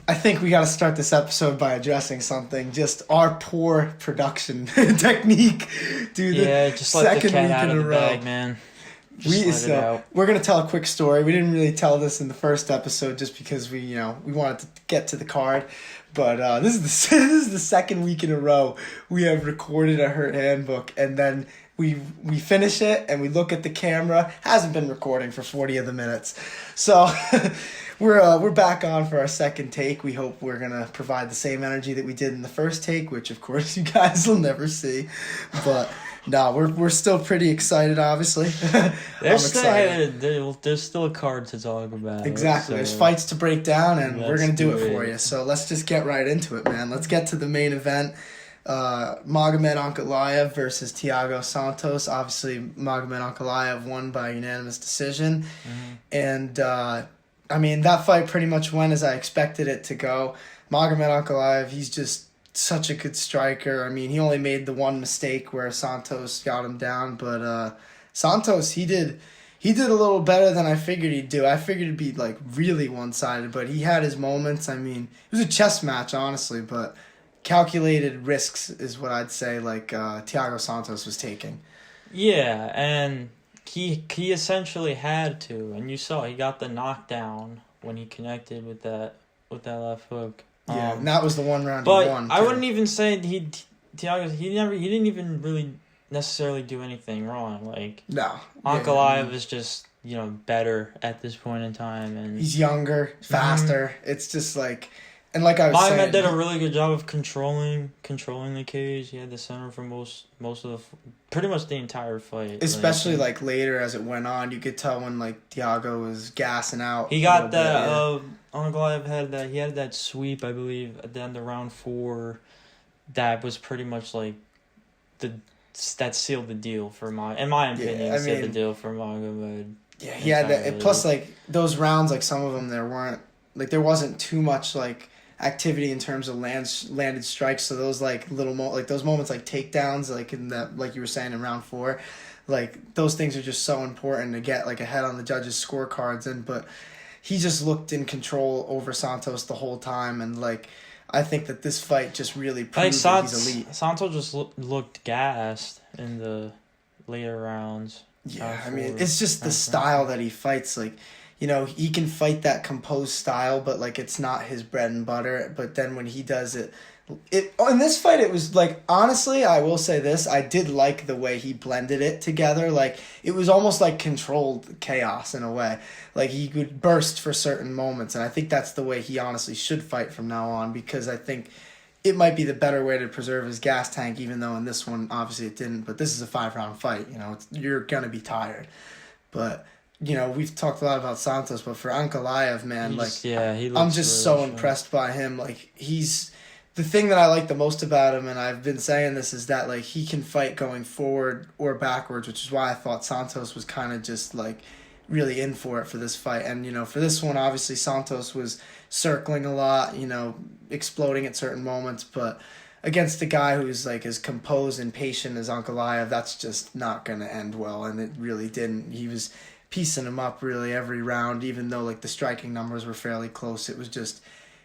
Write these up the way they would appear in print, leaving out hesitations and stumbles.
I think we got to start this episode by addressing something. Just our poor production technique, dude. Yeah, just let the cat out of the bag, man. We're gonna tell a quick story. We didn't really tell this in the first episode just because we wanted to get to the card. But this is the second week in a row we have recorded a Hurt Handbook, and then we finish it and we look at the camera. Hasn't been recording for 40 of the minutes, so we're back on for our second take. We hope we're gonna provide the same energy that we did in the first take, which of course you guys will never see. But no, we're still pretty excited. Obviously, there's still a card to talk about. Exactly, there's fights to break down, and we're gonna do it for you. So let's just get right into it, man. Let's get to the main event. Magomed Ankalaev versus Thiago Santos. Obviously, Magomed Ankalaev won by unanimous decision. And I mean, that fight pretty much went as I expected it to go. Magomed Ankalaev, he's just such a good striker. I mean, he only made the one mistake where Santos got him down, but Santos, he did a little better than I figured he'd do. I figured it'd be like really one-sided, but he had his moments. I mean, it was a chess match, honestly, but calculated risks is what I'd say Thiago Santos was taking. Yeah, and he essentially had to, and you saw he got the knockdown when he connected with that left hook. Yeah, and that was the one round but he won. I wouldn't even say Thiago. He didn't even really necessarily do anything wrong. Ankalaev is just better at this point in time, and he's younger, faster. It's just and like I was saying, Magomed did a really good job of controlling the cage. He had the center for most of pretty much the entire fight. Especially later as it went on, you could tell when Thiago was gassing out. He got that. Ankalaev had that. He had that sweep, I believe, at the end of round 4. That was pretty much that sealed the deal for in my opinion, sealed the deal for Magomed. Yeah, he had that. Plus, those rounds, some of them there wasn't too much activity in terms of landed strikes. So those those moments takedowns in that you were saying in round 4, those things are just so important to get ahead on the judges' scorecards. But he just looked in control over Santos the whole time, and I think that this fight just really proved that he's elite. Santos just looked gassed in the later rounds. Yeah, I mean, it's just the style that he fights. He can fight that composed style, but it's not his bread and butter. But then when he does it in this fight, it was honestly, I will say this, I did like the way he blended it together. It was almost controlled chaos in a way. He would burst for certain moments, and I think that's the way he honestly should fight from now on, because I think it might be the better way to preserve his gas tank, even though in this one, obviously it didn't. But this is a 5-round fight. You're going to be tired. But we've talked a lot about Santos, but for Ankalaev, man, I'm just so impressed by him. He's the thing that I like the most about him, and I've been saying this, is that he can fight going forward or backwards, which is why I thought Santos was kind of just really in for it for this fight. And for this one, obviously Santos was circling a lot, exploding at certain moments, but against a guy who's as composed and patient as Ankalaev, that's just not going to end well, and it really didn't. He was piecing him up really every round, even though the striking numbers were fairly close. It was just,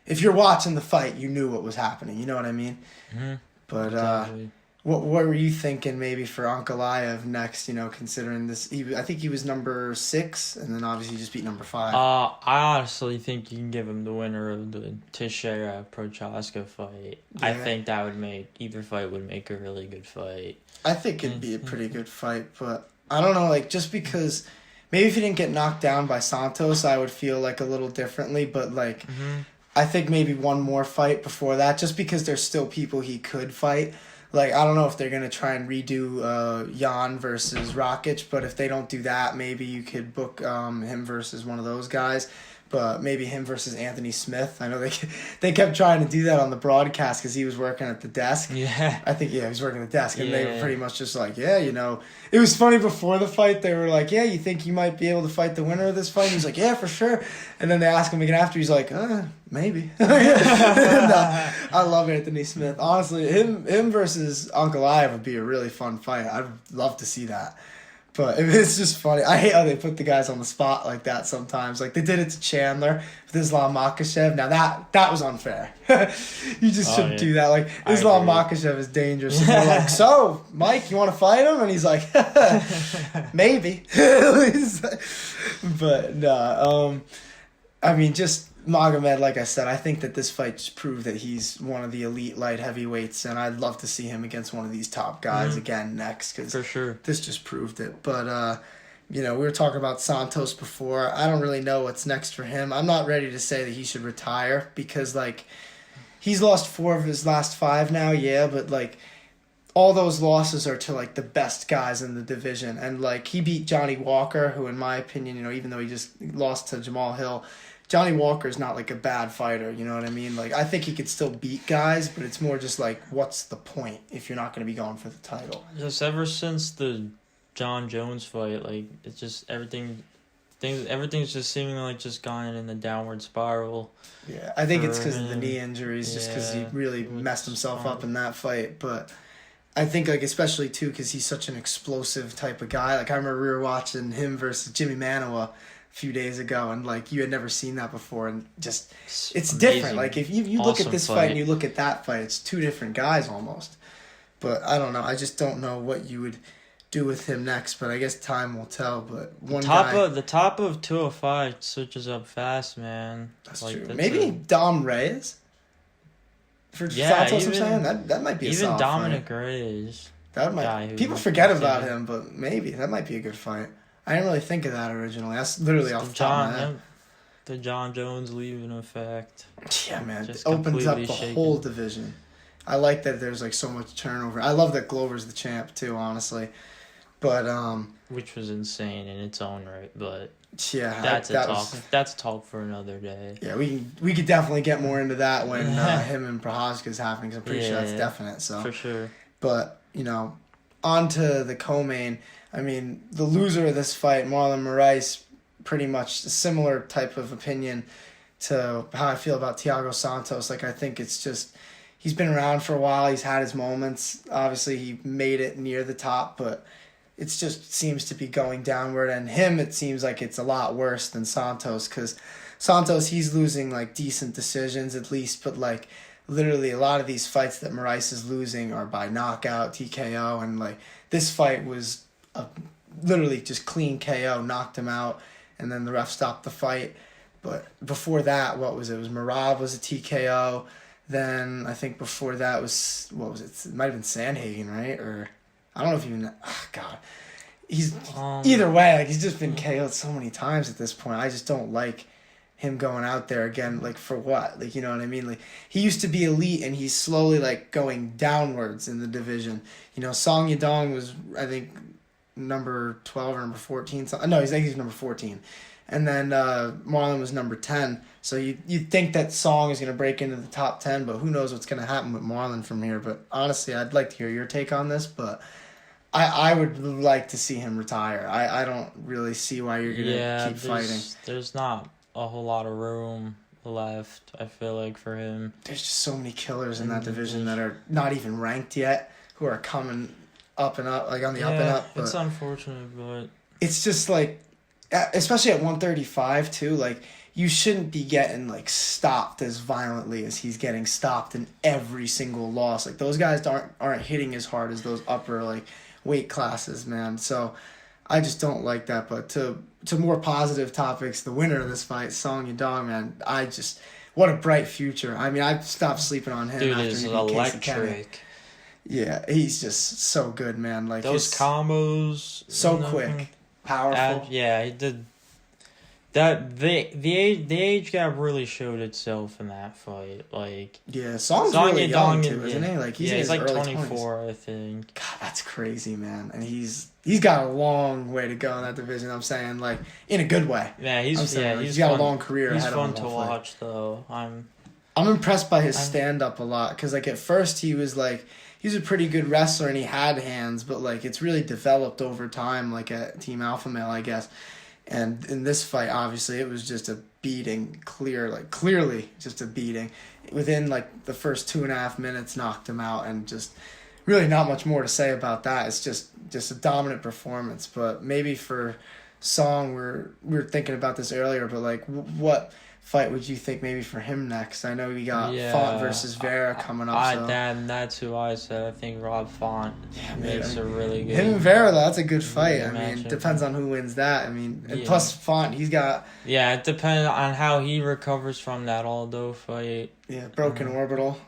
if you're watching the fight, you knew what was happening. You know what I mean? Mm-hmm. But exactly. What were you thinking maybe for Ankalaev next? Considering this, I think he was number 6, and then obviously he just beat number 5. I honestly think you can give him the winner of the Teixeira Prochaska fight. Yeah. I think that either fight would make a really good fight. I think it'd be a pretty good fight, but I don't know, just because maybe if he didn't get knocked down by Santos, I would feel a little differently, but I think maybe one more fight before that, just because there's still people he could fight. I don't know if they're going to try and redo Jan versus Rakic, but if they don't do that, maybe you could book him versus one of those guys. But maybe him versus Anthony Smith. I know they kept trying to do that on the broadcast because he was working at the desk. Yeah. I think, he was working at the desk. And they were pretty much just it was funny before the fight. They were like, yeah, you think you might be able to fight the winner of this fight? And he's like, yeah, for sure. And then they asked him again after. He's like, maybe. No, I love Anthony Smith. Honestly, him versus Ankalaev would be a really fun fight. I'd love to see that. But it's just funny. I hate how they put the guys on the spot like that sometimes. Like they did it to Chandler with Islam Makhachev. Now that was unfair. You just shouldn't do that. Like Islam Makhachev is dangerous. And they're like, so Mike, you want to fight him? And he's like, maybe. But no, I mean, just Magomed, like I said, I think that this fight just proved that he's one of the elite light heavyweights, and I'd love to see him against one of these top guys again next, because for sure this just proved it. But we were talking about Santos before. I don't really know what's next for him. I'm not ready to say that he should retire, because like he's lost 4 of his last 5 now, yeah, but like all those losses are to like the best guys in the division, and like he beat Johnny Walker, who in my opinion, even though he just lost to Jamal Hill, Johnny Walker's not like a bad fighter, you know what I mean? Like I think he could still beat guys, but it's more just like, what's the point if you're not going to be going for the title? Just ever since the John Jones fight, like it's just everything's just seemingly like just gone in the downward spiral. Yeah, I think it's because of the knee injuries, just because he really messed himself up in that fight. But I think like especially too because he's such an explosive type of guy. Like I remember we were watching him versus Jimmy Manuwa few days ago, and like you had never seen that before, and just it's amazing. Different. Like if you look at this fight and you look at that fight, it's 2 different guys almost. But I don't know. I just don't know what you would do with him next, but I guess time will tell. But the top of 205 switches up fast, man. That's like, true. Maybe Dom Reyes for Santos. I'm saying that might be a solid Dominic fight. Reyes. That might. People forget about him, but maybe that might be a good fight. I didn't really think of that originally. That's literally off the top of my head. The John Jones leaving effect. Yeah, man. It opens up the whole division. I like that there's like so much turnover. I love that Glover's the champ too, honestly. But which was insane in its own right, but yeah, that's talk for another day. Yeah, we could definitely get more into that when him and Prochazka's happening, because I'm pretty sure that's definite. So for sure. But on to the co-main. I mean, the loser of this fight, Marlon Moraes, pretty much a similar type of opinion to how I feel about Thiago Santos. Like, I think it's just, he's been around for a while. He's had his moments. Obviously, he made it near the top, but it just seems to be going downward. And him, it seems like it's a lot worse than Santos, because Santos, he's losing, like, decent decisions at least, but, like, literally a lot of these fights that Moraes is losing are by knockout, TKO, and, like, this fight was literally just clean KO, knocked him out, and then the ref stopped the fight. But before that, what was it? It was Merab was a TKO. Then I think before that was, what was it? It might have been Sandhagen, right? Or I don't know if even, God. He's, either way, like he's just been KO'd so many times at this point. I just don't like him going out there again, like for what? Like, you know what I mean? Like he used to be elite, and he's slowly like going downwards in the division. Song Yadong was, I think, number 12 or number 14. No, he's number 14. And then Marlon was number 10. So you'd think that Song is going to break into the top 10, but who knows what's going to happen with Marlon from here. But honestly, I'd like to hear your take on this, but I would like to see him retire. I don't really see why you're going to keep fighting. There's not a whole lot of room left, I feel like, for him. There's just so many killers in that division that are not even ranked yet, who are coming up and up, like on the up and up. But it's unfortunate, but it's just like, especially at 135 too, like you shouldn't be getting like stopped as violently as he's getting stopped in every single loss. Like those guys aren't hitting as hard as those upper like weight classes, man. So I just don't like that. But to more positive topics, the winner of this fight, Song Yadong, man, what a bright future. I mean, I stopped sleeping on him. Dude, after is he beat electric. Yeah, he's just so good, man. Like those combos, so quick, powerful. He did. That the age gap really showed itself in that fight. Like Song's really young too, isn't he? Like he's like early 24, 20s. I think. God, that's crazy, man. And he's got a long way to go in that division. I'm saying, like in a good way. Yeah, he's got a long career he's ahead of him. He's fun to watch, though. I'm impressed by his stand up a lot, because like at first he was a pretty good wrestler and he had hands, but like it's really developed over time, like at Team Alpha Male, I guess. And in this fight, obviously, it was just a beating, clearly just a beating. Within like the first 2.5 minutes, knocked him out and just really not much more to say about that. It's just a dominant performance. But maybe for Song, we were thinking about this earlier, but like, what fight would you think maybe for him next? I know we got Font versus Vera coming up. That's who I said. I think Rob Font makes a really good. Him and Vera, that's a good fight. I mean, depends on who wins that. I mean, and plus Font, he's got. Yeah, it depends on how he recovers from that Aldo fight. Yeah, broken orbital.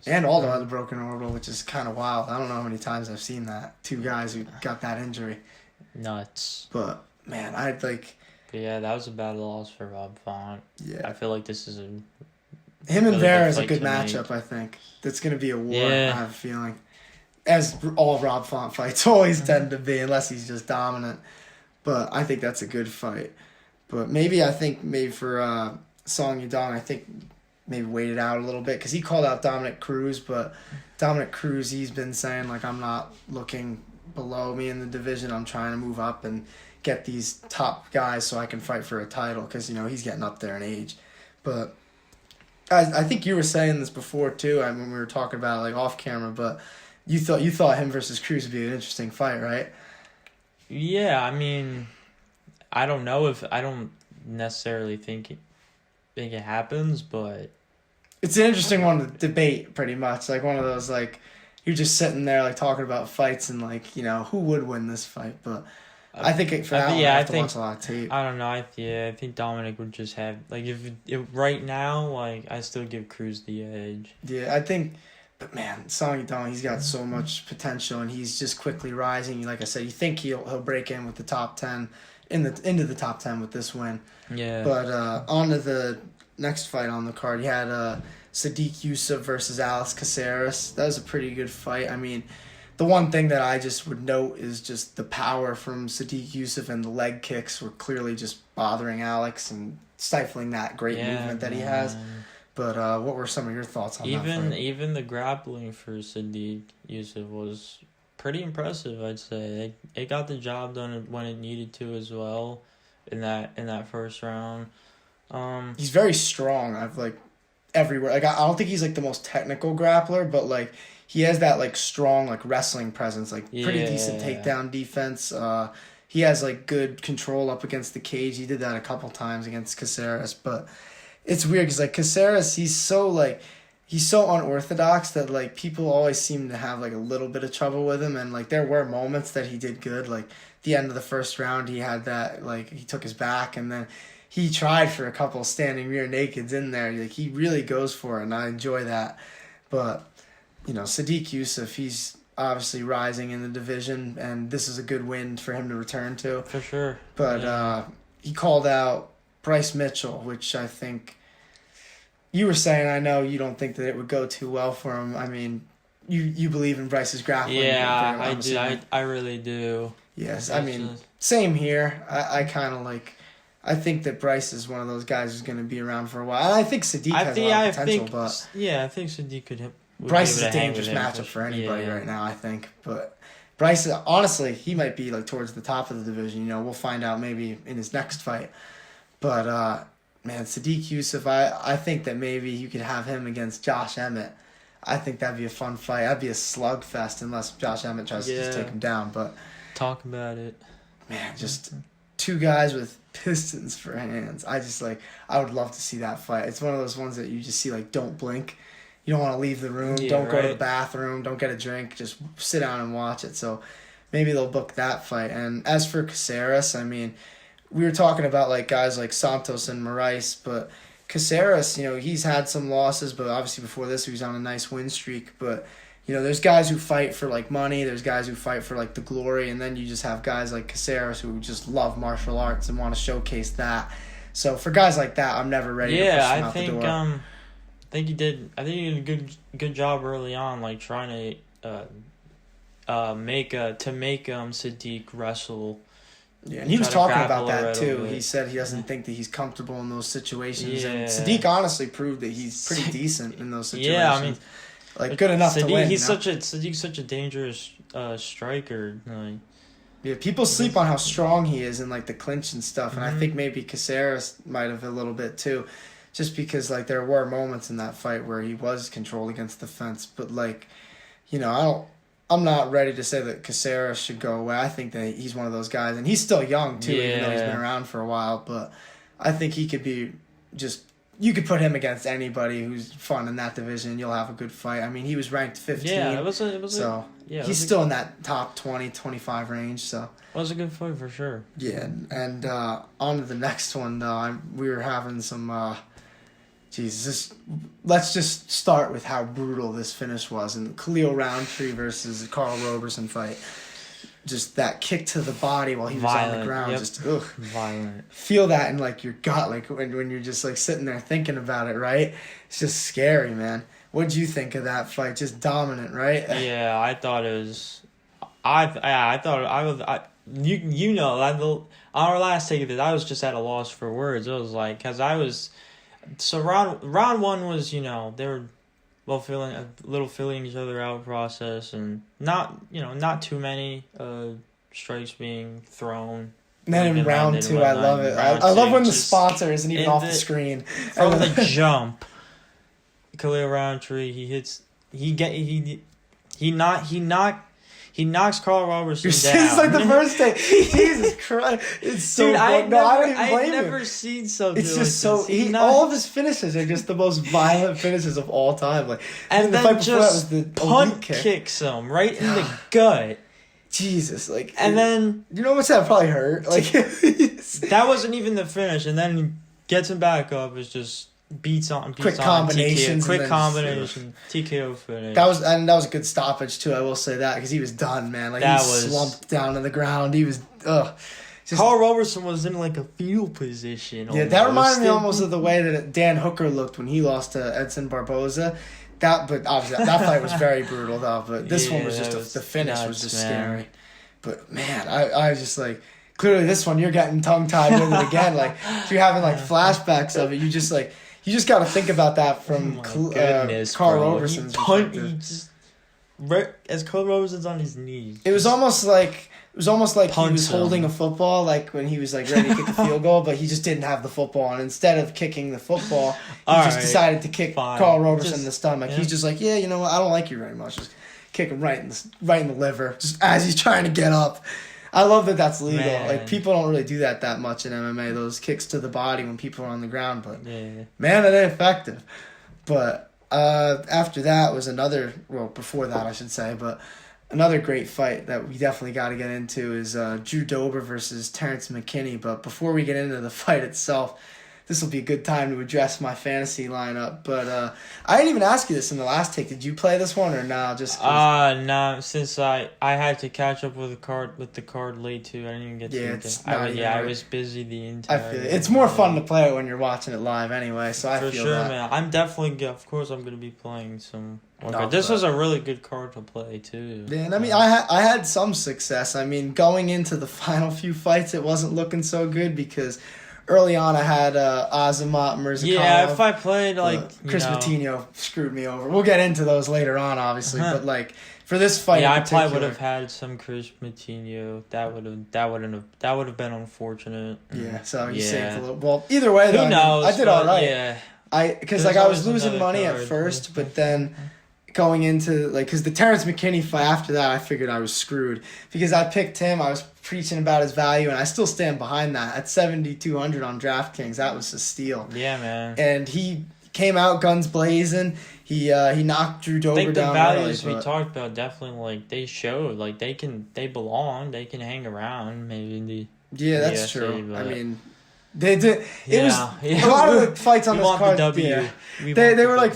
And Aldo had a broken orbital, which is kind of wild. I don't know how many times I've seen that. 2 guys who got that injury. Nuts. But, man, I'd like... But yeah, that was a bad loss for Rob Font. Yeah. I feel like this is a... Him and Vera is a good matchup, I think. That's going to be a war, I have a feeling. As all Rob Font fights always tend to be, unless he's just dominant. But I think that's a good fight. But maybe for Song Yadong, I think maybe wait it out a little bit. Because he called out Dominic Cruz, but Dominic Cruz, he's been saying, like, I'm not looking below me in the division. I'm trying to move up and get these top guys so I can fight for a title because, he's getting up there in age. But I think you were saying this before, too, when we were talking about it, like, off camera, but you thought him versus Cruz would be an interesting fight, right? Yeah, I mean, I don't necessarily think it happens, but... It's an interesting one to debate, pretty much. Like, one of those, like, you're just sitting there, like, talking about fights and, like, who would win this fight, but... I think I have to watch a lot of tape. I don't know. I think Dominic would just have like if right now, like I still give Cruz the edge. Yeah, I think, but man, Song Yadong, he's got so much potential and he's just quickly rising. Like I said, you think he'll break in with the top 10 into the top 10 with this win. Yeah. But on to the next fight on the card, you had Sadiq Yusuff versus Alex Caceres. That was a pretty good fight. I mean. The one thing that I just would note is just the power from Sadiq Yusuff and the leg kicks were clearly just bothering Alex and stifling that great movement that he has. But what were some of your thoughts on that fight? Even the grappling for Sadiq Yusuff was pretty impressive, I'd say. It got the job done when it needed to as well in that first round. He's very strong. I've everywhere. Like I don't think he's the most technical grappler, but he has that strong wrestling presence, pretty decent takedown defense. He has good control up against the cage. He did that a couple times against Caceres, but it's weird because Caceres, he's so unorthodox that people always seem to have a little bit of trouble with him, and there were moments that he did good. The end of the first round, he had that he took his back, and then he tried for a couple standing rear nakeds in there. He really goes for it, and I enjoy that, but. Sadiq Yusuff, he's obviously rising in the division, and this is a good win for him to return to. For sure. But he called out Bryce Mitchell, which I think you were saying, I know you don't think that it would go too well for him. I mean, you believe in Bryce's grappling. Yeah, I do. I really do. Yes, I mean, same here. I kind of I think that Bryce is one of those guys who's going to be around for a while. And I think Sadiq has a lot of potential, but... Yeah, I think Sadiq could have... Bryce is a dangerous matchup for anybody right now, I think. But Bryce, honestly, he might be towards the top of the division. We'll find out maybe in his next fight. But, man, Sadiq Yusuff, I think that maybe you could have him against Josh Emmett. I think that'd be a fun fight. That'd be a slugfest unless Josh Emmett tries to just take him down. But talk about it. Man, just 2 guys with pistons for hands. I would love to see that fight. It's one of those ones that you just see don't blink. You don't want to leave the room. Don't go to the bathroom. Don't get a drink. Just sit down and watch it. So maybe they'll book that fight. And as for Caceres, I mean, we were talking about guys like Santos and Moraes, but Caceres, he's had some losses, but obviously before this he was on a nice win streak. But there's guys who fight for money. There's guys who fight for the glory, and then you just have guys like Caceres who just love martial arts and want to showcase that. So for guys like that, I'm never ready to push them out the door. I think he did a good job early on, trying to make Sadiq wrestle. Yeah, and he was talking about that too. He said he doesn't think that he's comfortable in those situations. Yeah. And Sadiq honestly proved that he's pretty decent in those situations. Yeah, I mean, good enough to win. Sadiq's such a dangerous striker. Yeah, people sleep on how strong he is in the clinch and stuff, and I think maybe Caceres might have a little bit too. Just because, there were moments in that fight where he was controlled against the fence. But, I'm not ready to say that Caceres should go away. I think that he's one of those guys, and he's still young too, even though he's been around for a while. But I think he could be just. You could put him against anybody who's fun in that division. You'll have a good fight. I mean, he was ranked 15. Yeah, he's still in that top 20, 25 range. So it was a good fight for sure. Yeah, and on to the next one though. We were having some. Let's just start with how brutal this finish was in the Khalil Roundtree versus Carl Roberson fight. Just that kick to the body while he was on the ground. Yep. Just violent. Feel that in like your gut, like when you're just like sitting there thinking about it, right? It's just scary, man. What'd you think of that fight? Just dominant, right? Yeah, I thought it was. You know, on our last take of it, I was just at a loss for words. It was like, because I was. So round one was, you know, they were filling each other out process, and not too many strikes being thrown. And then in round two, I love it. I love when the sponsor isn't even off the screen. From the jump, Khalil Roundtree, he knocks Carl Roberson down. It's like the first day. Jesus Christ. It's so Dude, I don't even blame him. I've never seen something It's just like so... all of his finishes are just the most violent finishes of all time. Like, and the then fight before that was just the punt kick. kicks him right in the gut. Jesus. Like, and then... You know how much that probably hurt? Like, that wasn't even the finish. And then he gets him back up. It's just... Beats on combinations, quick combination, TKO finish. That was a good stoppage too. I will say that because he was done, man. Like he slumped down to the ground. He was Carl Roberson was in like a fetal position. Yeah, that reminded me almost of the way that Dan Hooker looked when he lost to Edson Barboza. But obviously that fight was very brutal though. But this one was just the finish was just scary. But man, I was just like. Clearly, this one you're getting tongue tied with it again. Like if you're having like flashbacks of it, you just got to think about that from Carl Roberson's perspective. As Carl Roberson's on his knees. It was almost like he was holding a football, like when he was like ready to kick a field goal, but he just didn't have the football, and instead of kicking the football, he decided to kick Carl Roberson in the stomach. He's just like, yeah, you know what? I don't like you very much. Just kick him right in the liver, just as he's trying to get up. I love that that's legal. Man. Like, people don't really do that much in MMA, those kicks to the body when people are on the ground. But, man, it ain't effective. But after that was before that, I should say. But another great fight that we definitely got to get into is Drew Dober versus Terrence McKinney. But before we get into the fight itself, this will be a good time to address my fantasy lineup. But I didn't even ask you this in the last take. Did you play this one or no? No. Since I had to catch up with the card late too. I didn't even get to. I was busy the entire. I feel it. It's more fun to play it when you're watching it live anyway. So I feel that. Man. I'm definitely. Of course, I'm gonna be playing some. This was a really good card to play too. Yeah, and I mean, I had some success. I mean, going into the final few fights, it wasn't looking so good because. Early on, I had Azamat Mirzakhanov. Yeah, if I played Chris Matinho screwed me over. We'll get into those later on, obviously, but like for this fight, I probably would have had some Chris Matinho. That would have been unfortunate. Yeah, so you saved a little. Well, either way, though, who knows? I did all right. Yeah, because I was losing money at first, but then. Going into because the Terrence McKinney fight after that, I figured I was screwed because I picked him. I was preaching about his value, and I still stand behind that. At 7,200 on DraftKings, that was a steal. Yeah, man. And he came out guns blazing. He knocked Drew Dober down. I think the values we talked about definitely they showed they belong. They can hang around maybe in the that's UFC, true. But... I mean, they did. It was a lot of the fights on this card. They were like.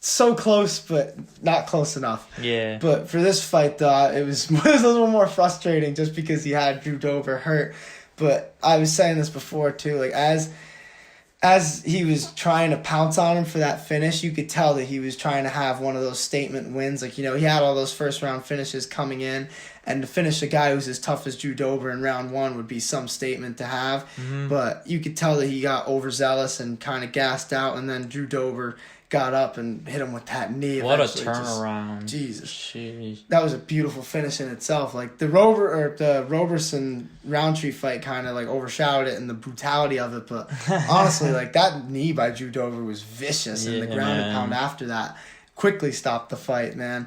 So close, but not close enough. Yeah. But for this fight, it was a little more frustrating just because he had Drew Dober hurt. But I was saying this before, too. Like, as he was trying to pounce on him for that finish, you could tell that he was trying to have one of those statement wins. Like, he had all those first-round finishes coming in. And to finish a guy who's as tough as Drew Dober in round one would be some statement to have. Mm-hmm. But you could tell that he got overzealous and kind of gassed out. And then Drew Dober... got up and hit him with that knee. What a turnaround. Jesus. Jeez. That was a beautiful finish in itself. Like the Roberson Roundtree fight kind of like overshadowed it in the brutality of it, but honestly, like that knee by Drew Dober was vicious and the ground and pound after that quickly stopped the fight, man.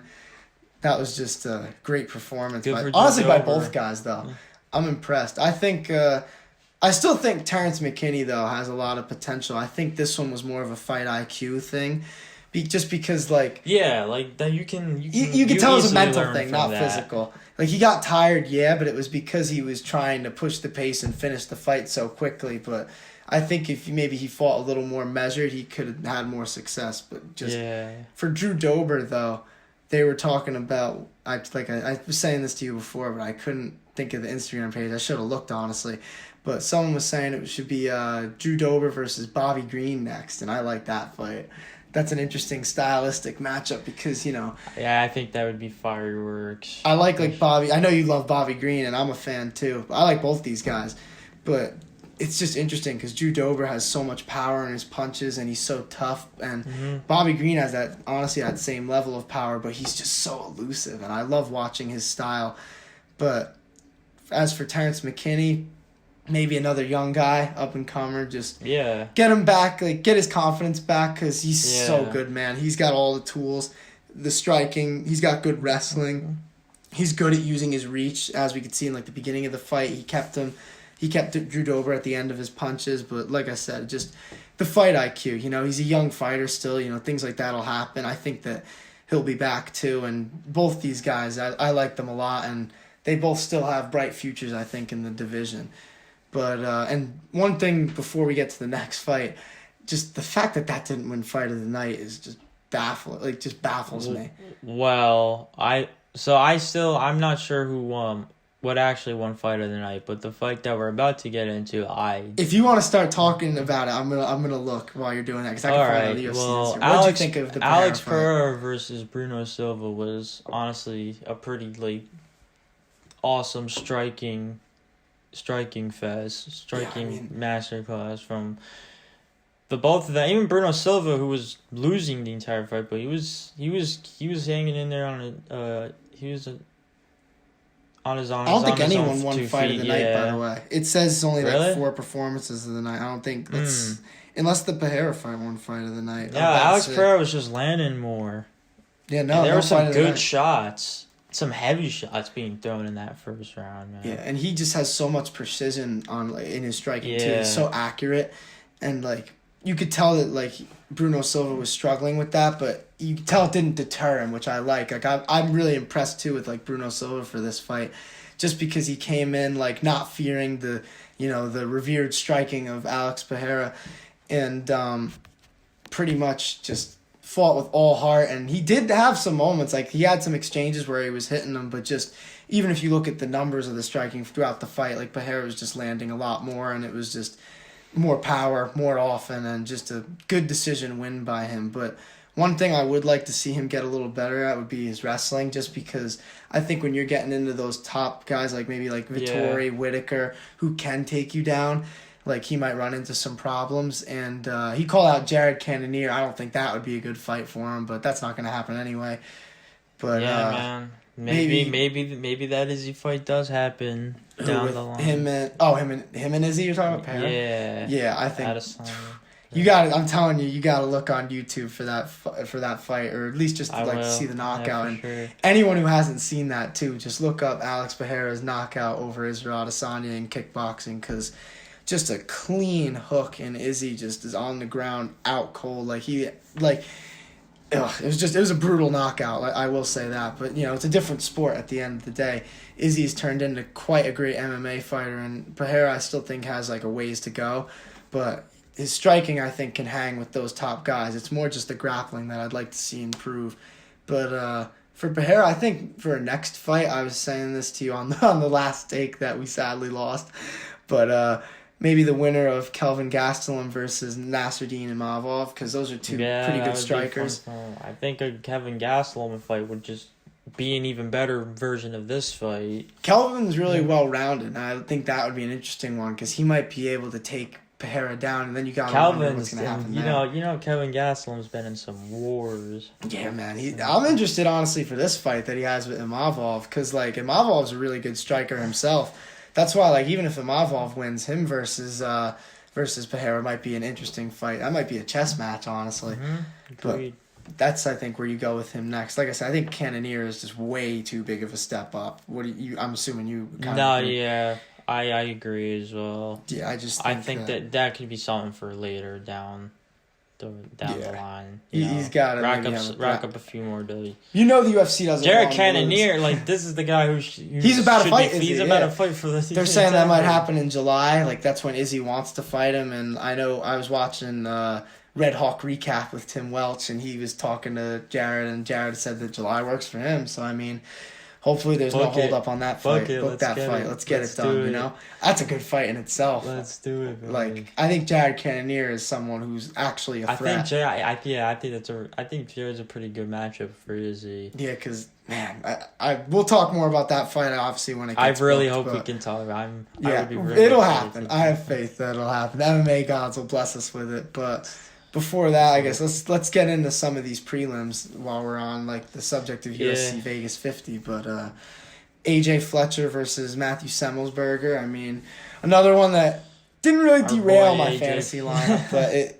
that was just a great performance. Good for Honestly, by Dober. both guys, though. I'm impressed. I think, I still think Terrence McKinney, though, has a lot of potential. I think this one was more of a fight IQ thing. Just because, like... Yeah, like, that you can tell it was a mental learn thing, from not that. physical. Like, he got tired, yeah, but it was because he was trying to push the pace and finish the fight so quickly. But I think if maybe he fought a little more measured, he could have had more success. But just for Drew Dober, though, they were talking about... I was saying this to you before, but I couldn't think of the Instagram page. I should have looked, honestly. But someone was saying it should be Drew Dober versus Bobby Green next, and I like that fight. That's an interesting stylistic matchup because, Yeah, I think that would be fireworks. I like Bobby. I know you love Bobby Green, and I'm a fan too. I like both these guys. But it's just interesting because Drew Dober has so much power in his punches, and he's so tough. And Bobby Green has that same level of power, but he's just so elusive, and I love watching his style. But as for Terrence McKinney... Maybe another young guy, up-and-comer, just get him back, get his confidence back, because he's so good, man. He's got all the tools, the striking, he's got good wrestling. He's good at using his reach, as we could see in, the beginning of the fight. He kept Drew Dober at the end of his punches, but like I said, just the fight IQ, he's a young fighter still, things like that will happen. I think that he'll be back, too, and both these guys, I like them a lot, and they both still have bright futures, I think, in the division. But, and one thing before we get to the next fight, just the fact that didn't win fight of the night is just baffling. Just baffles me. Well, I'm not sure what actually won fight of the night, but the fight that we're about to get into, If you want to start talking about it, I'm gonna look while you're doing that, because I can find out the UFC. Well, what do you think of the Alex Pereira Pereira versus Bruno Silva was honestly a pretty, awesome striking masterclass from the both of them. Even Bruno Silva, who was losing the entire fight, but he was hanging in there on his I don't think anyone won fight of the night, by the way. It says only Really? 4 performances of the night. I don't think that's unless the Pereira fight won fight of the night. Yeah, Alex Pereira was just landing more. Yeah, no, and there were some good shots. Some heavy shots being thrown in that first round, man. Yeah, and he just has so much precision in his striking too. He's so accurate, and you could tell that Bruno Silva was struggling with that, but you could tell it didn't deter him, which I like. I'm really impressed too with Bruno Silva for this fight, just because he came in not fearing the the revered striking of Alex Pereira, and pretty much just fought with all heart. And he did have some moments, he had some exchanges where he was hitting them, but just even if you look at the numbers of the striking throughout the fight, Pereira was just landing a lot more, and it was just more power more often, and just a good decision win by him. But one thing I would like to see him get a little better at would be his wrestling, just because I think when you're getting into those top guys maybe Vettori, Whitaker, who can take you down, he might run into some problems. And he called out Jared Cannonier. I don't think that would be a good fight for him, but that's not going to happen anyway. But man. Maybe that Izzy fight does happen down the line. Him and Izzy, you're talking about Pereira? Yeah, I think I'm telling you, you got to look on YouTube for that fight, or at least just to see the knockout. And sure. Anyone who hasn't seen that too, just look up Alex Pereira's knockout over Israel Adesanya in kickboxing, because just a clean hook, and Izzy just is on the ground out cold. It was a brutal knockout. I will say that, but it's a different sport at the end of the day. Izzy's turned into quite a great MMA fighter, and Pereira I still think has a ways to go, but his striking I think can hang with those top guys. It's more just the grappling that I'd like to see improve. But for Pereira, I think for a next fight, I was saying this to you on the last take that we sadly lost, but maybe the winner of Kelvin Gastelum versus Nasruddin Imavov, because those are two pretty good strikers. I think a Kevin Gastelum fight would just be an even better version of this fight. Kelvin's really well-rounded, and I think that would be an interesting one, because he might be able to take Pereira down, and then you got to wonder what's going to happen there. Kevin Gastelum's been in some wars. Yeah, man. I'm interested, honestly, for this fight that he has with Imavov, because Imavov's a really good striker himself. That's why, even if Imavov wins, him versus Pereira might be an interesting fight. That might be a chess match, honestly. Agreed. that's, I think, where you go with him next. Like I said, I think Cannonier is just way too big of a step up. What do you? I'm assuming you. No, yeah, I agree as well. Yeah, I think that could be something for later down the line. He's got to rack up a few more days. You know the UFC doesn't. Jared Cannonier, like this is the guy who he's about to fight. He's about to fight for this. They're saying that might happen in July. Like that's when Izzy wants to fight him, and I know I was watching Red Hawk recap with Tim Welch, and he was talking to Jared, and Jared said that July works for him. So I mean, hopefully there's no hold up on that fight. Book that fight. Let's get it done. You know, that's a good fight in itself. Let's do it. Man. Like I think Jared Cannonier is someone who's actually a threat. I think Jared's a pretty good matchup for Izzy. Yeah, because man, we'll talk more about that fight obviously when it gets I really hope we can talk. It'll happen. I have faith that it'll happen. The MMA gods will bless us with it, but. Before that, I guess let's get into some of these prelims while we're on like the subject of UFC Vegas 50. But AJ Fletcher versus Matthew Semmelsberger. I mean, another one that didn't really derail my fantasy lineup, but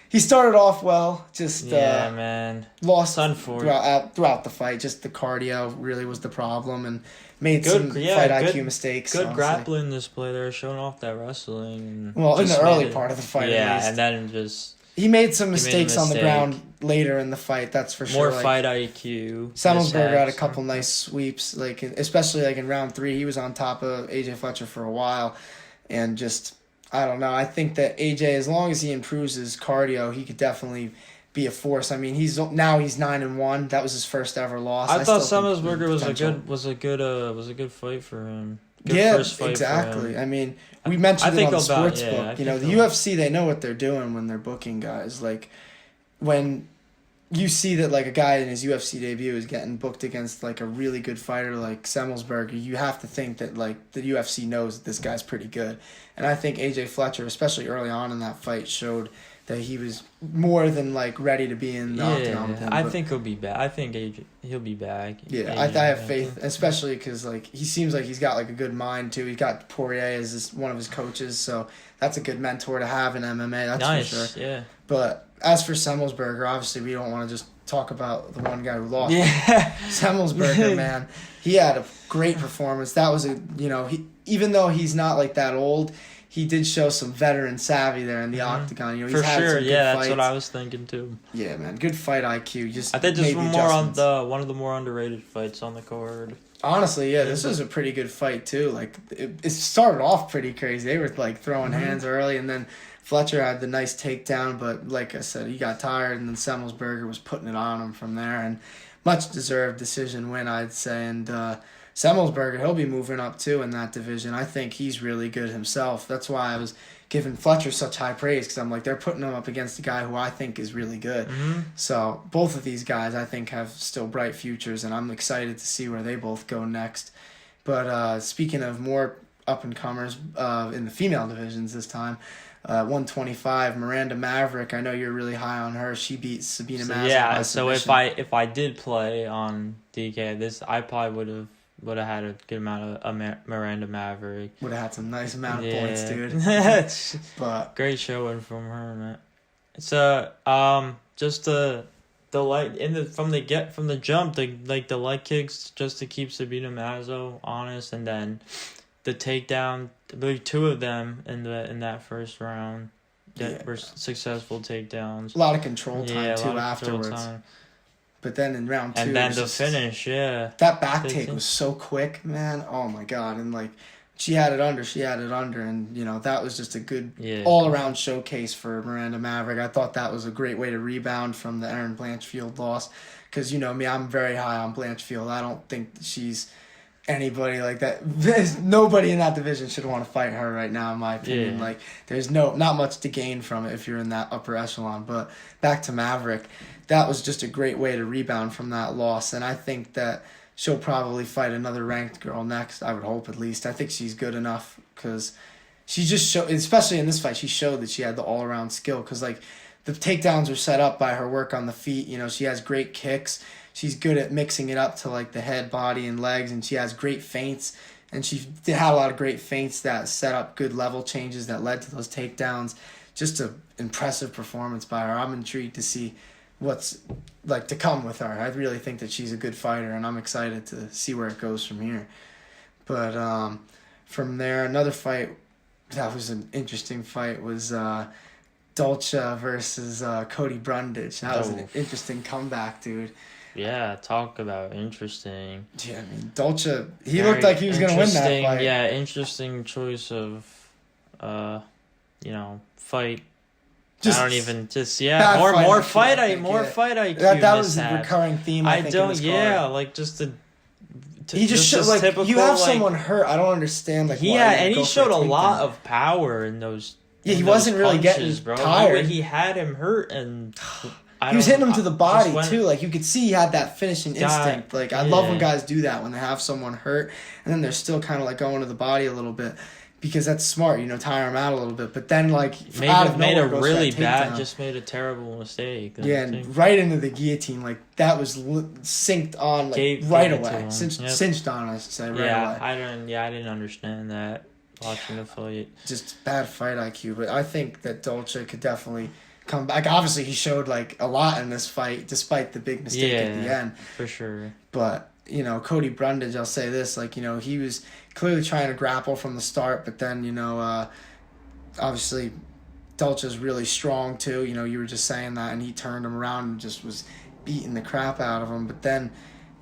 he started off well. Just man, lost throughout the fight. Just the cardio really was the problem, and made some fight IQ mistakes. Good grappling display there, showing off that wrestling. Well, in the early part of the fight, at least. And then just he made some mistakes on the ground later in the fight. That's for sure. More fight IQ. Semmelsberger had a couple nice sweeps, especially in round 3. He was on top of AJ Fletcher for a while, and just I don't know. I think that AJ, as long as he improves his cardio, he could definitely be a force. I mean, he's 9-1. That was his first ever loss. I thought Semmelsberger was a good fight for him. First fight exactly. For him. I mean, we mentioned it on the Sportsbook. The UFC, they know what they're doing when they're booking guys. Like when you see that like a guy in his UFC debut is getting booked against like a really good fighter like Semmelsberger, you have to think that like the UFC knows that this guy's pretty good. And I think AJ Fletcher, especially early on in that fight, showed that he was more than like ready to be in the octagon with him. I think he'll be back. I think he'll be back. Yeah, I have faith, especially because like he seems like he's got like a good mind too. He's got Poirier as one of his coaches, so that's a good mentor to have in MMA. That's for sure. Yeah. But as for Semmelsberger, obviously we don't want to just talk about the one guy who lost. Yeah. Semmelsberger, man, he had a great performance. That was even though he's not like that old. He did show some veteran savvy there in the octagon. He's had some good that's fights. what I was thinking too. Yeah, man, good fight IQ. I think this was one of the more underrated fights on the card. Honestly, yeah, this was a pretty good fight too. Like it started off pretty crazy. They were like throwing hands early, and then Fletcher had the nice takedown. But like I said, he got tired, and then Semmelsberger was putting it on him from there, and much deserved decision win, I'd say. And Semmelsberger, he'll be moving up too in that division. I think he's really good himself. That's why I was giving Fletcher such high praise, because I'm like, they're putting him up against a guy who I think is really good. Mm-hmm. So both of these guys I think have still bright futures, and I'm excited to see where they both go next. But speaking of more up-and-comers in the female divisions this time, 125, Miranda Maverick, I know you're really high on her. She beat Sabina Mazo. Yeah, so if I did play on DK, I probably would have had a good amount of Miranda Maverick. Would have had some nice amount of points, dude. But great showing from her, man. It's just the leg from the jump, the leg kicks just to keep Sabina Mazo honest, and then the takedown. I believe 2 of them in that first round that were successful takedowns. A lot of control time too afterwards. But then in round 2, and then the finish, that back take was so quick, man. Oh my god! And like, she had it under, and that was just a good all around showcase for Miranda Maverick. I thought that was a great way to rebound from the Erin Blanchfield loss, because me, I'm very high on Blanchfield. I don't think she's anybody like that. Nobody in that division should want to fight her right now, in my opinion. Yeah. Like, there's not much to gain from it if you're in that upper echelon. But back to Maverick, that was just a great way to rebound from that loss, and I think that she'll probably fight another ranked girl next. I would hope, at least. I think she's good enough, because she just showed, especially in this fight, she showed that she had the all-around skill, because like the takedowns are set up by her work on the feet. She has great kicks. She's good at mixing it up to like the head, body, and legs, and she has great feints. And she had a lot of great feints that set up good level changes that led to those takedowns. Just an impressive performance by her. I'm intrigued to see what's like to come with her. I really think that she's a good fighter, and I'm excited to see where it goes from here. But from there, another fight that was an interesting fight was Dolce versus Cody Brundage. That was an interesting comeback, dude. Yeah, talk about interesting. Yeah, I mean, Dolce, he looked like he was going to win that fight. Yeah, interesting choice of, fight. Just I don't even more fight IQ. That was a recurring theme. I think, don't. in this yeah, card. like just the. He just showed like typical, you have someone hurt. I don't understand like. Yeah, and he showed a lot of power in those. Yeah, he wasn't really getting tired. He had him hurt, and he was hitting him to the body too. Like you could see he had that finishing instinct. Like I love when guys do that when they have someone hurt and then they're still kind of like going to the body a little bit. Because that's smart, tire him out a little bit. But then, like, made a terrible mistake. Yeah, and right into the guillotine. Like, that was synced on, like, right away. Cinched on, I should say, right away. I didn't understand that watching the fight. Just bad fight IQ. But I think that Dolce could definitely come back. Obviously, he showed, like, a lot in this fight, despite the big mistake at the end. For sure. But, Cody Brundage, I'll say this, like, he was clearly trying to grapple from the start, but then, obviously Dolce's really strong too. You were just saying that, and he turned him around and just was beating the crap out of him. But then,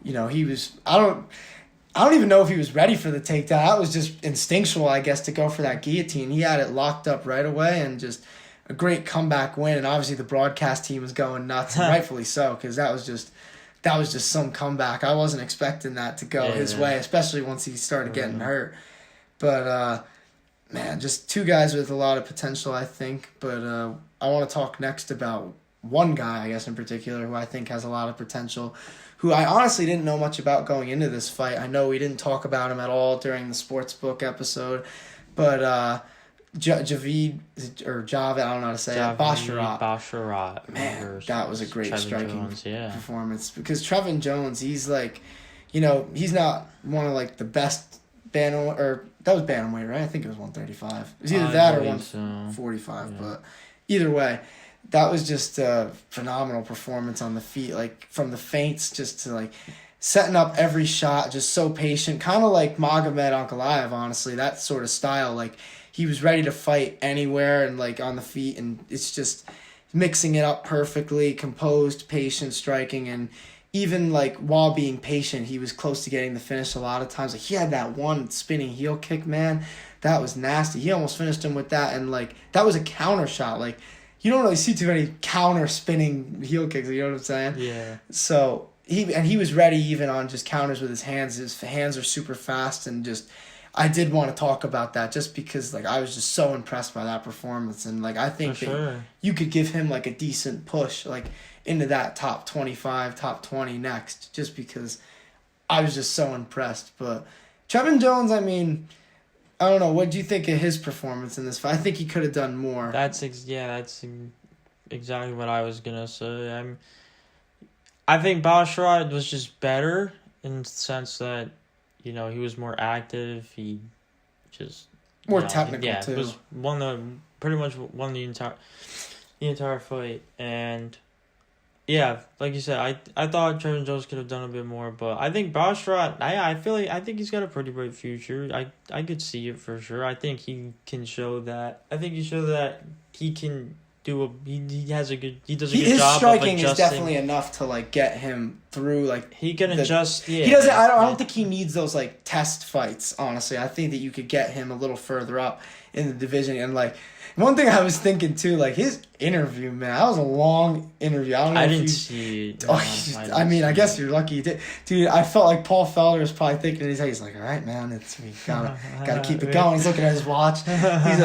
he was, I don't even know if he was ready for the takedown. That was just instinctual, I guess, to go for that guillotine. He had it locked up right away, and just a great comeback win. And obviously the broadcast team was going nuts, and rightfully so, because that was just some comeback. I wasn't expecting that to go his way, especially once he started getting hurt. But, man, just two guys with a lot of potential, I think. But I want to talk next about one guy, I guess, in particular, who I think has a lot of potential, who I honestly didn't know much about going into this fight. I know we didn't talk about him at all during the Sportsbook episode, but Javid, I don't know how to say it, Basharat. Man, that was a great Trevin striking Jones, performance. Because Trevin Jones, he's like, he's not one of like the best bantamweight, or that was bantamweight, right? I think it was 135. It was either that or 145, but either way, that was just a phenomenal performance on the feet. Like from the feints just to like setting up every shot, just so patient, kind of like Magomed Ankalaev, honestly, that sort of style. Like, he was ready to fight anywhere and, like, on the feet, and it's just mixing it up perfectly, composed, patient striking, and even, like, while being patient, he was close to getting the finish a lot of times. Like, he had that one spinning heel kick, man. That was nasty. He almost finished him with that, and, like, that was a counter shot. Like, you don't really see too many counter spinning heel kicks, you know what I'm saying? Yeah. So, he was ready even on just counters with his hands. His hands are super fast, and just... I did want to talk about that just because, like, I was just so impressed by that performance. And, like, I think that you could give him, like, a decent push, like, into that top 25, top 20 next, just because I was just so impressed. But Trevin Jones, I mean, I don't know. What do you think of his performance in this fight? I think he could have done more. That's exactly what I was going to say. I think Basharat was just better in the sense that, he was more active. He just more technical too. Yeah, was pretty much won the entire fight. And yeah, like you said, I thought Trevin Jones could have done a bit more, but I think Basharat, I think he's got a pretty bright future. I could see it for sure. I think he can show that. I think he showed that he can he does a good job of adjusting. His striking is definitely enough to like get him through. Like he can adjust. Yeah, he doesn't. I don't think he needs those like test fights. Honestly, I think that you could get him a little further up in the division. And like one thing I was thinking too, like his interview, man, that was a long interview. I didn't see it. I guess you're lucky you did, dude. I felt like Paul Felder was probably thinking in his head, he's like, all right, man, we gotta keep it going. He's looking at his watch. He's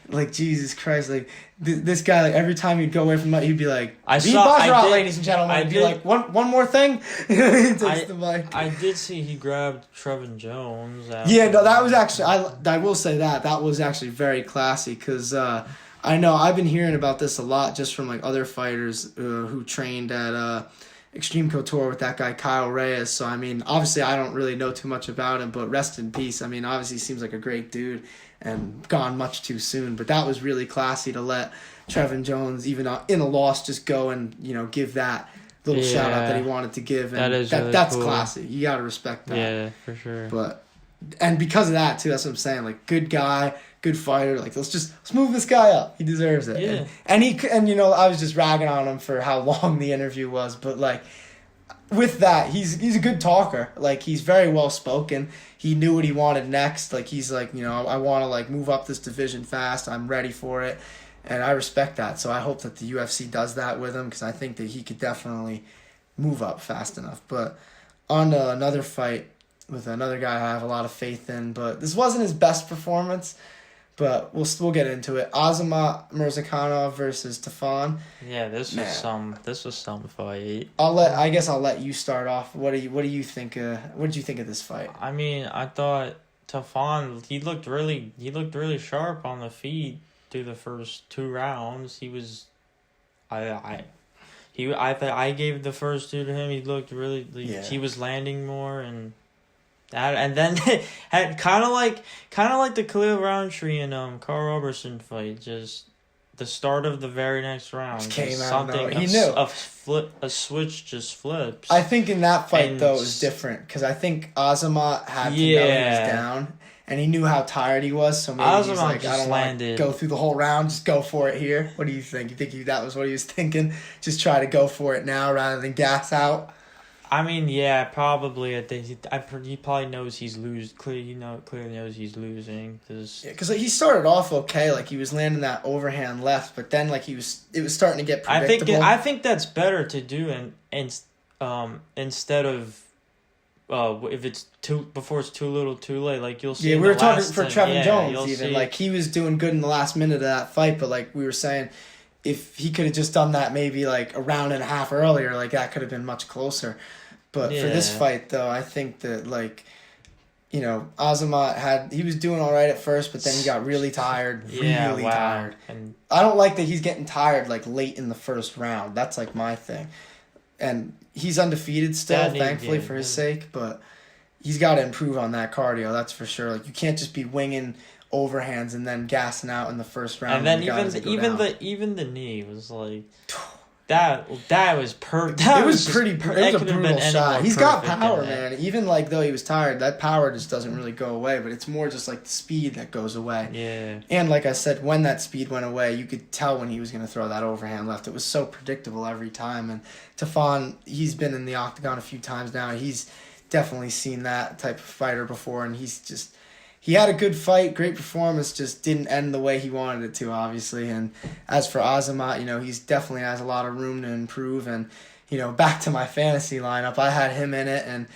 like Jesus Christ, like. This guy, like every time he'd go away from it, he'd be like, ladies and gentlemen." I'd be like, one more thing. He takes the mic. I did see he grabbed Trevin Jones. Yeah, no, that was actually, I will say that was actually very classy because I know I've been hearing about this a lot just from like other fighters who trained at Extreme Couture with that guy Kyle Reyes. So I mean, obviously I don't really know too much about him, but rest in peace. I mean, obviously he seems like a great dude. and gone much too soon. But that was really classy to let Trevin Jones, even in a loss, just go and, give that little shout out that he wanted to give. And that's cool. Classy. You got to respect that. Yeah, for sure. And because of that too, that's what I'm saying. Like, good guy, good fighter. Like, let's move this guy up. He deserves it. Yeah. And I was just ragging on him for how long the interview was, but like, with that, he's a good talker. Like, he's very well spoken. He knew what he wanted next. Like, he's like, I want to like move up this division fast. I'm ready for it, and I respect that. So I hope that the UFC does that with him, because I think that he could definitely move up fast enough. But on to another fight with another guy I have a lot of faith in, but this wasn't his best performance. But we'll get into it. Azamat Murzakanov versus Tafon. Yeah, this was some fight. I guess I'll let you start off. What do you think? What did you think of this fight? I mean, I thought Tafon, he looked really sharp on the feet through the first 2 rounds. He was, I gave the first 2 to him. He looked really, he was landing more and then had kind of like the Khalil Roundtree and Carl Roberson fight. Just the start of the very next round came out. Something He knew a switch just flips. I think in that fight though it was different, because I think Azamat had to know he was down, and he knew how tired he was. So maybe he's like, I don't want to go through the whole round. Just go for it here. What do you think? You think that was what he was thinking? Just try to go for it now rather than gas out. I mean, yeah, probably. He probably knows he's losing. Clearly knows he's losing. Because he started off okay, like he was landing that overhand left, but then like it was starting to get predictable. I think that's better to do, and instead of if it's before it's too little, too late. Like you'll see. Yeah, we were talking for Trevin Jones even. Like, he was doing good in the last minute of that fight, but like we were saying, if he could have just done that maybe like a round and a half earlier, like that could have been much closer. But for this fight, though, I think that, like, Azamat he was doing all right at first, but then he got really tired. Tired. And I don't like that he's getting tired, like, late in the first round. That's, like, my thing. And he's undefeated still, thankfully, for his sake, but he's got to improve on that cardio, that's for sure. Like, you can't just be winging overhands and then gassing out in the first round. And then even the knee was like... That was perfect. It was a brutal shot. He's got power, man. Even like though he was tired, that power just doesn't really go away. But it's more just like the speed that goes away. Yeah. And like I said, when that speed went away, you could tell when he was going to throw that overhand left. It was so predictable every time. And Tafon, he's been in the octagon a few times now. He's definitely seen that type of fighter before, and he had a good fight, great performance, just didn't end the way he wanted it to, obviously. And as for Azamat, he's definitely has a lot of room to improve. And, back to my fantasy lineup, I had him in it. And,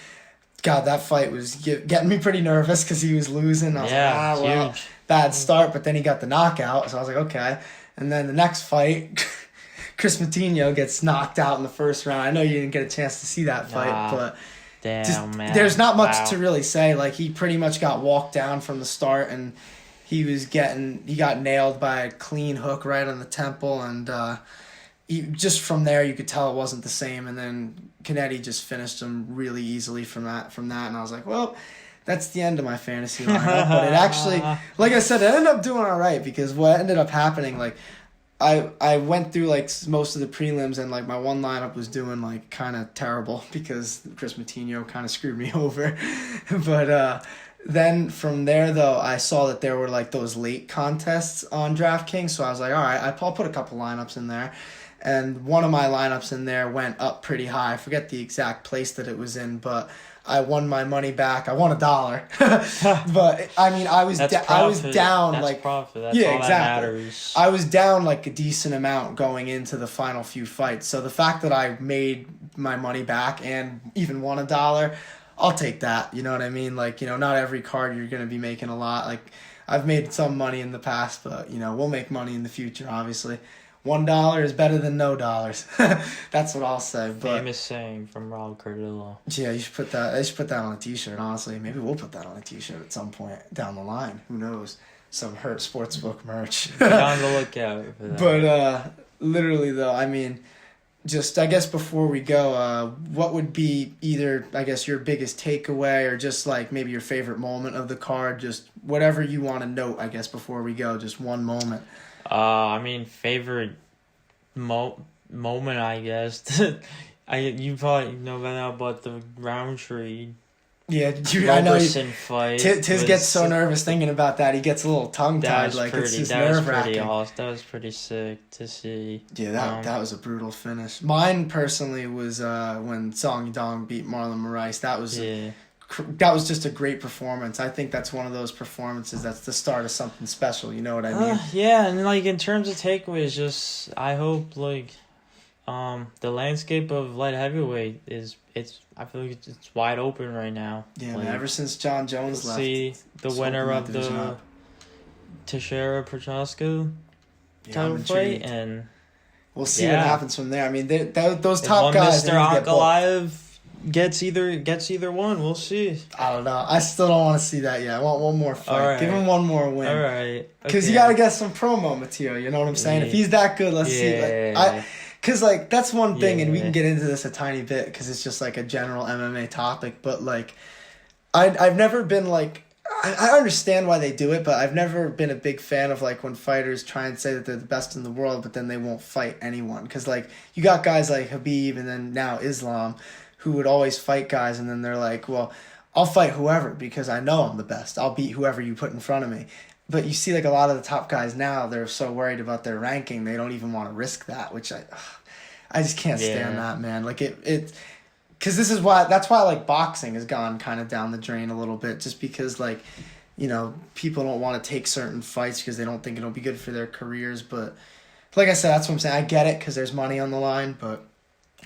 God, that fight was getting me pretty nervous because he was losing. I was like, bad start. But then he got the knockout, so I was like, okay. And then the next fight, Chris Matinho gets knocked out in the first round. I know you didn't get a chance to see that fight, but... Man. There's not much to really say. Like, he pretty much got walked down from the start, and he got nailed by a clean hook right on the temple, and just from there you could tell it wasn't the same. And then Canetti just finished him really easily from that, and I was like, well, that's the end of my fantasy lineup. But it actually, like I said, it ended up doing all right, because what ended up happening, like, I went through like most of the prelims, and like my one lineup was doing like kind of terrible because Chris Matinho kind of screwed me over. But then from there though, I saw that there were like those late contests on DraftKings, so I was like, all right, I'll put a couple lineups in there. And one of my lineups in there went up pretty high. I forget the exact place that it was in, but I won my money back. I won $1. But I mean, I was down. That's like profit. That's all that matters. I was down like a decent amount going into the final few fights. So the fact that I made my money back and even won $1, I'll take that. You know what I mean? Like, not every card you're gonna be making a lot. Like, I've made some money in the past, but we'll make money in the future, obviously. $1 is better than no dollars. That's what I'll say. But, famous saying from Rob Cardillo. Yeah, you should put that. They should put that on a T-shirt. Honestly, maybe we'll put that on a T-shirt at some point down the line. Who knows? Some Hurt Sportsbook merch. Be on the lookout for that. But literally though, I mean, just, I guess before we go, what would be either, I guess, your biggest takeaway or just like maybe your favorite moment of the card? Just whatever you want to note, I guess, before we go. Just one moment. I mean, favorite moment, I guess. You probably know by now, but the Roundtree Yeah, dude, I know. Roberson fight. Tiz gets so nervous thinking about that. He gets a little tongue-tied. Like, it's just nerve-wracking. Awesome. That was pretty sick to see. Yeah, that was a brutal finish. Mine, personally, was when Song Yadong beat Marlon Moraes. That was just a great performance. I think that's one of those performances that's the start of something special. You know what I mean? Yeah, and like in terms of takeaways, just I hope like the landscape of light heavyweight I feel like it's wide open right now. Yeah, like, ever since John Jones left. See the winner of the Teixeira Prochaska title fight, and we'll see what happens from there. I mean, those top guys. Mr. Ankalaev gets either one. We'll see. I don't know. I still don't want to see that yet. I want one more fight. Right. Give him one more win. All right. Because you got to get some promo material. You know what I'm saying? Yeah. If he's that good, let's see. Because, like, that's one thing, and we can get into this a tiny bit because it's just, like, a general MMA topic. But, like, I've never been, like... I understand why they do it, but I've never been a big fan of, like, when fighters try and say that they're the best in the world, but then they won't fight anyone. Because, like, you got guys like Khabib and then now Islam who would always fight guys, and then they're like, well, I'll fight whoever because I know I'm the best. I'll beat whoever you put in front of me. But you see, like, a lot of the top guys now, they're so worried about their ranking, they don't even want to risk that, which I just can't stand that, man. Like, because that's why, like, boxing has gone kind of down the drain a little bit, just because, like, you know, people don't want to take certain fights because they don't think it'll be good for their careers. But, like I said, that's what I'm saying. I get it because there's money on the line, but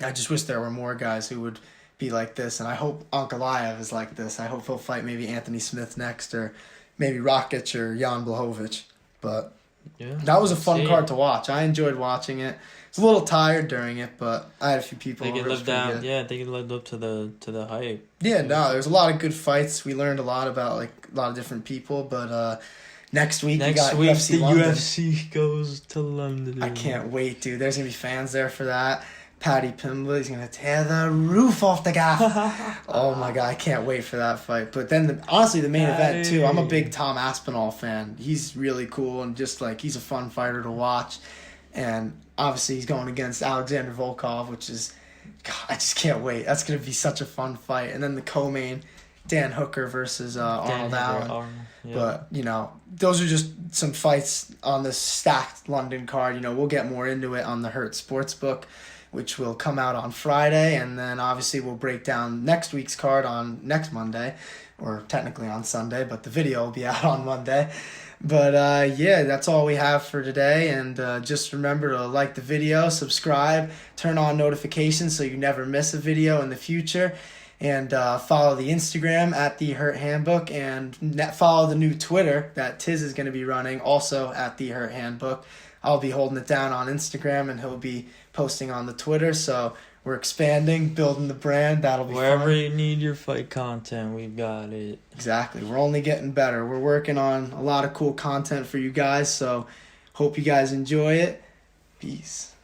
I just wish there were more guys who would be like this, and I hope Ankalaev is like this. I hope he'll fight maybe Anthony Smith next, or maybe Rakic or Jan Blachowicz. But that was a fun card to watch. I enjoyed watching it. It's a little tired during it, but I had a few people. They can live down. Yeah, they can live up to the hype. Yeah, no, there's a lot of good fights. We learned a lot about like a lot of different people, but next week we got UFC London. UFC goes to London. I can't wait, dude. There's gonna be fans there for that. Paddy Pimblett, he's gonna tear the roof off the gaff. Oh my god, I can't wait for that fight. But then, honestly, the main event too. I'm a big Tom Aspinall fan. He's really cool and just like he's a fun fighter to watch. And obviously, he's going against Alexander Volkov, which is, God, I just can't wait. That's gonna be such a fun fight. And then the co-main, Dan Hooker versus Arnold Allen. Yeah. But you know, those are just some fights on this stacked London card. You know, we'll get more into it on the Hurt Sportsbook, which will come out on Friday, and then obviously we'll break down next week's card on next Monday, or technically on Sunday, but the video will be out on Monday. But yeah, that's all we have for today, and just remember to like the video, subscribe, turn on notifications so you never miss a video in the future, and follow the Instagram at the Hurt Handbook, and follow the new Twitter that Tiz is going to be running, also at the Hurt Handbook. I'll be holding it down on Instagram, and he'll be posting on the Twitter, so we're expanding, building the brand. That'll be wherever fun. You need your fight content, we've got it. Exactly. We're only getting better. We're working on a lot of cool content for you guys, so hope you guys enjoy it. Peace.